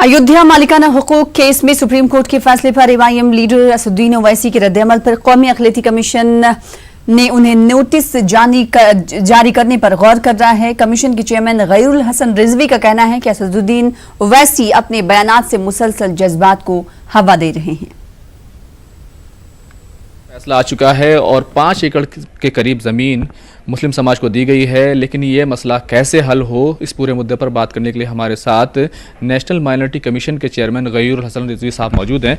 अयोध्या मालिकाना हुकूक केस में supreme court के फैसले पर एआईएम लीडर असदुद्दीन ओवैसी के रद्द-ए-अमल पर कौमी अक़लियती कमीशन ने उन्हें नोटिस जारी करने पर गौर कर रहा है। कमीशन के चेयरमैन गैरुल हसन रिजवी का कहना है कि असदुद्दीन ओवैसी अपने बयानात से मुसलसल जज्बात को हवा दे रहे हैं। फैसला आ चुका है और 5 एकड़ के करीब ज़मीन मुस्लिम समाज को दी गई है, लेकिन ये मसला कैसे हल हो, इस पूरे मुद्दे पर बात करने के लिए हमारे साथ नेशनल माइनॉरिटी कमीशन के चेयरमैन गैरुल हसन रिजवी साहब मौजूद हैं।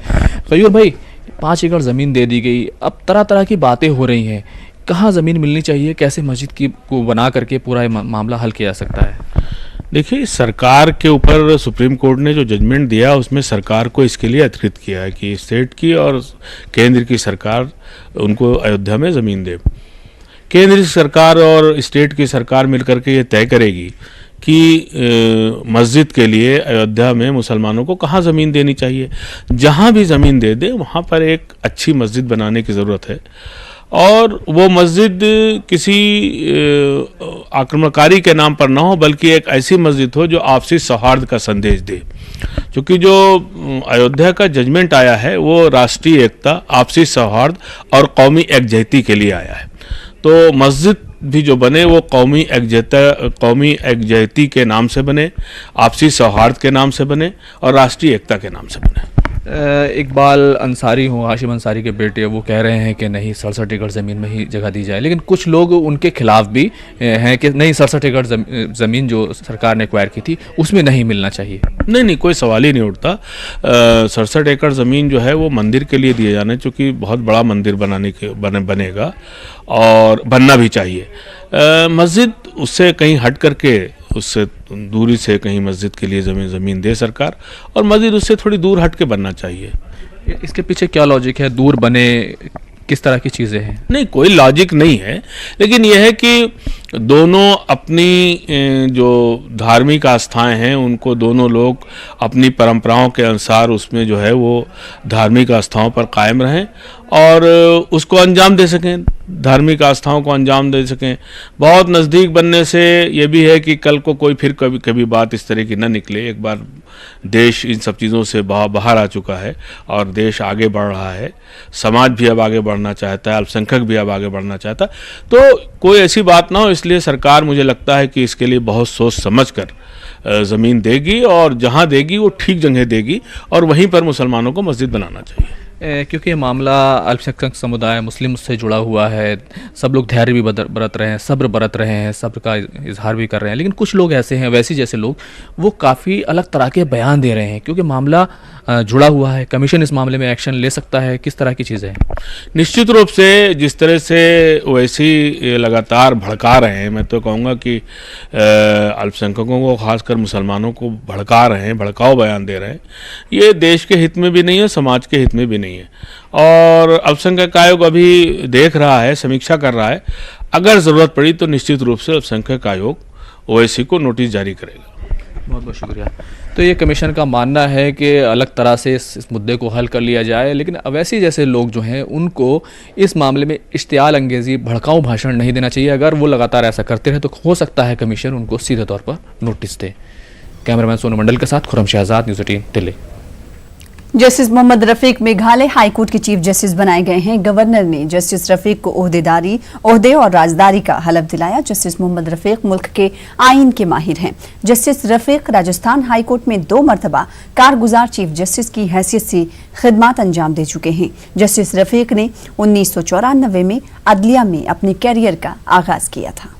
गैरुल भाई, 5 एकड़ ज़मीन दे दी गई, अब तरह तरह की बातें हो रही हैं, कहाँ ज़मीन मिलनी चाहिए, कैसे मस्जिद को बना करके पूरा मामला हल किया जा सकता है? देखिए, सरकार के ऊपर सुप्रीम कोर्ट ने जो जजमेंट दिया उसमें सरकार को इसके लिए अधिकृत किया है कि स्टेट की और केंद्र की सरकार उनको अयोध्या में ज़मीन दे। केंद्र की सरकार और स्टेट की सरकार मिलकर के ये तय करेगी कि मस्जिद के लिए अयोध्या में मुसलमानों को कहाँ ज़मीन देनी चाहिए। जहाँ भी ज़मीन दे दे वहाँ पर एक अच्छी मस्जिद बनाने की ज़रूरत है और वो मस्जिद किसी आक्रमणकारी के नाम पर ना हो, बल्कि एक ऐसी मस्जिद हो जो आपसी सौहार्द का संदेश दे। क्योंकि जो अयोध्या का जजमेंट आया है वो राष्ट्रीय एकता, आपसी सौहार्द और कौमी एकजहती के लिए आया है। तो मस्जिद भी जो बने वो कौमी एकजहती के नाम से बने, आपसी सौहार्द के नाम से बने और राष्ट्रीय एकता के नाम से बने। इकबाल अंसारी हो, हाशिम अंसारी के बेटे, वो कह रहे हैं कि नहीं 67 एकड़ ज़मीन में ही जगह दी जाए, लेकिन कुछ लोग उनके खिलाफ भी हैं कि नहीं 67 एकड़ ज़मीन जो सरकार ने एक्वायर की थी उसमें नहीं मिलना चाहिए। नहीं, कोई सवाल ही नहीं उठता। 67 एकड़ ज़मीन जो है वो मंदिर के लिए दिए जाने, चूँकि बहुत बड़ा मंदिर बनेगा और बनना भी चाहिए। मस्जिद उससे कहीं हट करके, उससे दूरी से कहीं मस्जिद के लिए ज़मीन दे सरकार, और मस्जिद उससे थोड़ी दूर हट के बनना चाहिए। इसके पीछे क्या लॉजिक है? दूर बने, किस तरह की चीज़ें हैं? नहीं, कोई लॉजिक नहीं है, लेकिन यह है कि दोनों अपनी जो धार्मिक आस्थाएं हैं उनको दोनों लोग अपनी परंपराओं के अनुसार उसमें जो है वो धार्मिक आस्थाओं पर कायम रहें और उसको अंजाम दे सकें, धार्मिक आस्थाओं को अंजाम दे सकें। बहुत नज़दीक बनने से ये भी है कि कल को कोई फिर कभी बात इस तरह की न निकले। एक बार देश इन सब चीज़ों से बाहर आ चुका है और देश आगे बढ़ रहा है, समाज भी अब आगे बढ़ना चाहता है, अल्पसंख्यक भी अब आगे बढ़ना चाहता है, तो कोई ऐसी बात ना हो। इसलिए सरकार, मुझे लगता है कि इसके लिए बहुत सोच समझ कर ज़मीन देगी और जहाँ देगी वो ठीक जगह देगी और वहीं पर मुसलमानों को मस्जिद बनाना चाहिए। क्योंकि ये मामला अल्पसंख्यक समुदाय मुस्लिम से जुड़ा हुआ है, सब लोग धैर्य भी बरत रहे हैं, सब्र बरत रहे हैं, सब्र का इजहार भी कर रहे हैं, लेकिन कुछ लोग ऐसे हैं, वैसी जैसे लोग, वो काफ़ी अलग तरह के बयान दे रहे हैं। क्योंकि मामला जुड़ा हुआ है, कमीशन इस मामले में एक्शन ले सकता है, किस तरह की चीज़ें हैं? निश्चित रूप से जिस तरह से वैसी लगातार भड़का रहे हैं, मैं तो कहूँगा कि अल्पसंख्यकों को, खासकर मुसलमानों को भड़का रहे हैं, भड़काऊ बयान दे रहे हैं, ये देश के हित में भी नहीं है, समाज के हित में भी नहीं है। और अल्पसंख्यक आयोग अभी देख रहा है, समीक्षा कर रहा है, अगर ज़रूरत पड़ी तो निश्चित रूप से अल्पसंख्यक आयोग ओवैसी को नोटिस जारी करेगा। बहुत बहुत शुक्रिया। तो ये कमीशन का मानना है कि अलग तरह से इस मुद्दे को हल कर लिया जाए, लेकिन अवैसी जैसे लोग जो हैं उनको इस मामले में इश्तियाल अंगेज़ी, भड़काऊ भाषण नहीं देना चाहिए। अगर वो लगातार ऐसा करते रहे तो हो सकता है कमीशन उनको सीधे तौर पर नोटिस दे। कैमरामैन सोनू मंडल के साथ Khurram Shahzad, news 18 Delhi. Justice Mohammad Rafiq Meghalaya high court के चीफ जस्टिस बनाए गए हैं। गवर्नर ने जस्टिस रफीक को ओहदे और राजदारी का हलफ दिलाया। जस्टिस मोहम्मद रफीक मुल्क के आईन के माहिर हैं। Justice Rafiq Rajasthan high court में 2 मरतबा कारगुजार चीफ जस्टिस की हैसियत से खिदमात अंजाम दे चुके हैं। जस्टिस रफीक ने 1994 में अदलिया में अपने कैरियर का आगाज किया था।